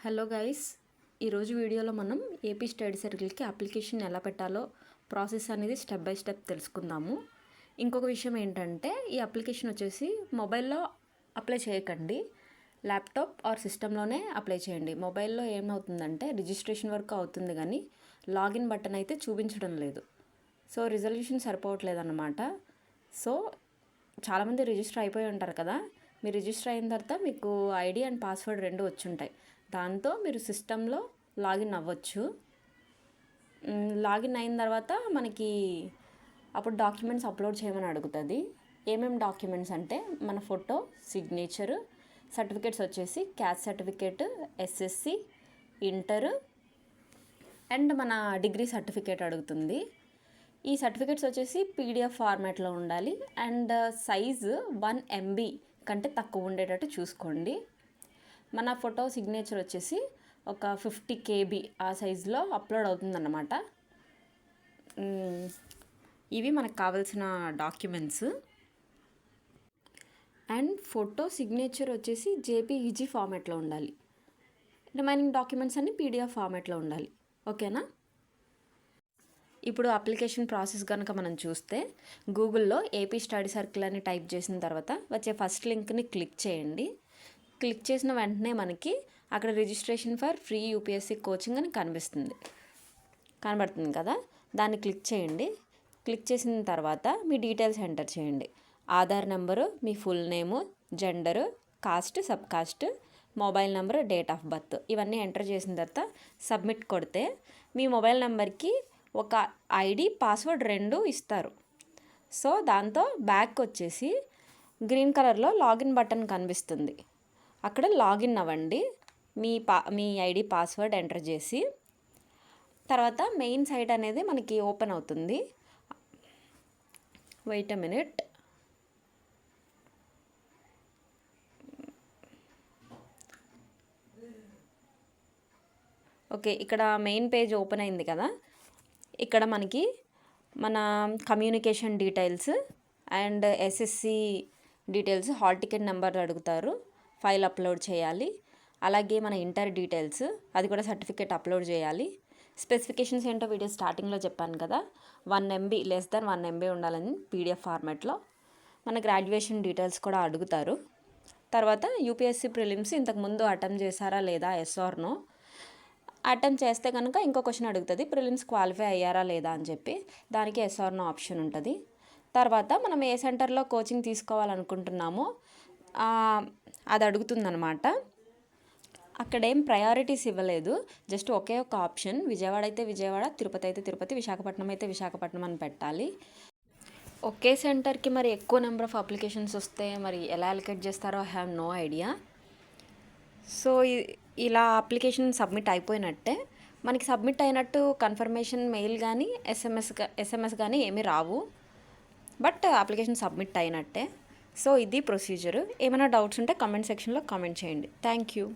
Hello guys, ఈరోజు వీడియోలో మనం ఏపీ స్టడీ సర్కిల్కి అప్లికేషన్ ఎలా పెట్టాలో ప్రాసెస్ అనేది స్టెప్ బై స్టెప్ తెలుసుకుందాము. ఇంకొక విషయం ఏంటంటే, ఈ అప్లికేషన్ వచ్చేసి మొబైల్లో అప్లై చేయకండి, ల్యాప్టాప్ ఆర్ సిస్టంలోనే అప్లై చేయండి. మొబైల్లో ఏమవుతుందంటే రిజిస్ట్రేషన్ వరకు అవుతుంది కానీ లాగిన్ బటన్ అయితే చూపించడం లేదు. సో రిజల్యూషన్ సరిపోవట్లేదు అన్నమాట. సో చాలామంది రిజిస్టర్ అయిపోయి ఉంటారు కదా, మీరు రిజిస్టర్ అయిన తర్వాత మీకు ఐడి అండ్ పాస్వర్డ్ రెండు వచ్చి ఉంటాయి. దాంతో మీరు సిస్టంలో లాగిన్ అవ్వచ్చు. లాగిన్ అయిన తర్వాత మనకి అప్పుడు డాక్యుమెంట్స్ అప్లోడ్ చేయమని అడుగుతుంది. ఏమేమి డాక్యుమెంట్స్ అంటే మన ఫోటో, సిగ్నేచరు, సర్టిఫికేట్స్ వచ్చేసి caste certificate, SSC, inter and మన డిగ్రీ సర్టిఫికేట్ అడుగుతుంది. ఈ సర్టిఫికేట్స్ వచ్చేసి పీడిఎఫ్ ఫార్మాట్లో ఉండాలి అండ్ సైజు 1 MB కంటే తక్కువ ఉండేటట్టు చూసుకోండి. మన ఫోటో, సిగ్నేచర్ వచ్చేసి ఒక 50 KB ఆ సైజులో అప్లోడ్ అవుతుందన్నమాట. ఇవి మనకు కావాల్సిన డాక్యుమెంట్స్. అండ్ ఫోటో, సిగ్నేచర్ వచ్చేసి జేపీఈజీ ఫార్మాట్లో ఉండాలి. రిమైనింగ్ డాక్యుమెంట్స్ అన్ని పీడిఎఫ్ ఫార్మాట్లో ఉండాలి. ఓకేనా? ఇప్పుడు అప్లికేషన్ ప్రాసెస్ కనుక మనం చూస్తే, గూగుల్లో ఏపీ స్టడీ సర్కిల్ అని టైప్ చేసిన తర్వాత వచ్చే ఫస్ట్ లింక్ని క్లిక్ చేయండి. క్లిక్ చేసిన వెంటనే మనకి అక్కడ registration for free UPSC coaching అని కనబడుతుంది కదా, దాన్ని క్లిక్ చేయండి. క్లిక్ చేసిన తర్వాత మీ డీటెయిల్స్ ఎంటర్ చేయండి. Aadhaar number, me full name, gender, cost, sub caste, mobile number, date of birth ఇవన్నీ ఎంటర్ చేసిన తర్వాత సబ్మిట్ కొడితే మీ మొబైల్ నెంబర్కి ఒక ఐడి, పాస్వర్డ్ రెండు ఇస్తారు. సో దాంతో బ్యాక్ వచ్చేసి గ్రీన్ కలర్లో లాగిన్ బటన్ కనిపిస్తుంది. అక్కడ లాగిన్ అవ్వండి. మీ ఐడి, పాస్వర్డ్ ఎంటర్ చేసి తర్వాత మెయిన్ సైట్ అనేది మనకి ఓపెన్ అవుతుంది. Wait a minute. ఓకే, ఇక్కడ మెయిన్ పేజ్ ఓపెన్ అయింది కదా. ఇక్కడ మనకి మన communication details and SSC details, hall ticket number అడుగుతారు, ఫైల్ అప్లోడ్ చేయాలి. అలాగే మన ఇంటర్ డీటెయిల్స్, అది కూడా సర్టిఫికేట్ అప్లోడ్ చేయాలి. స్పెసిఫికేషన్స్ ఏంటో వీడియో స్టార్టింగ్లో చెప్పాను కదా, 1 MB లెస్ దెన్ 1 MB ఉండాలని పీడిఎఫ్ ఫార్మాట్లో. మన గ్రాడ్యుయేషన్ డీటెయిల్స్ కూడా అడుగుతారు. తర్వాత యూపీఎస్సీ ప్రిలిమ్స్ ఇంతకుముందు అటెంప్ట్ చేశారా లేదా, ఎస్ ఆర్ నో. అటెంప్ట్ చేస్తే కనుక ఇంకో క్వశ్చన్ అడుగుతుంది, ప్రిలిమ్స్ క్వాలిఫై అయ్యారా లేదా అని చెప్పి. దానికి ఎస్ ఆర్ నో ఆప్షన్ ఉంటుంది. తర్వాత మనం ఏ సెంటర్లో కోచింగ్ తీసుకోవాలనుకుంటున్నామో అది అడుగుతుందన్నమాట. అక్కడేం ప్రయారిటీస్ ఇవ్వలేదు, జస్ట్ ఒకే ఒక ఆప్షన్. విజయవాడ అయితే విజయవాడ, తిరుపతి అయితే తిరుపతి, విశాఖపట్నం అయితే విశాఖపట్నం అని పెట్టాలి. ఒకే సెంటర్కి మరి ఎక్కువ నెంబర్ ఆఫ్ అప్లికేషన్స్ వస్తే మరి ఎలా అలొకేట్ చేస్తారో I have no idea. So ఇలా అప్లికేషన్ సబ్మిట్ అయిపోయినట్టే. మనకి సబ్మిట్ అయినట్టు కన్ఫర్మేషన్ మెయిల్ కానీ ఎస్ఎంఎస్ కానీ ఏమీ రావు, బట్ అప్లికేషన్ సబ్మిట్ అయినట్టే. సో ఇది ప్రొసీజరు. ఏమైనా డౌట్స్ ఉంటే కామెంట్ సెక్షన్లో కామెంట్ చేయండి. Thank you.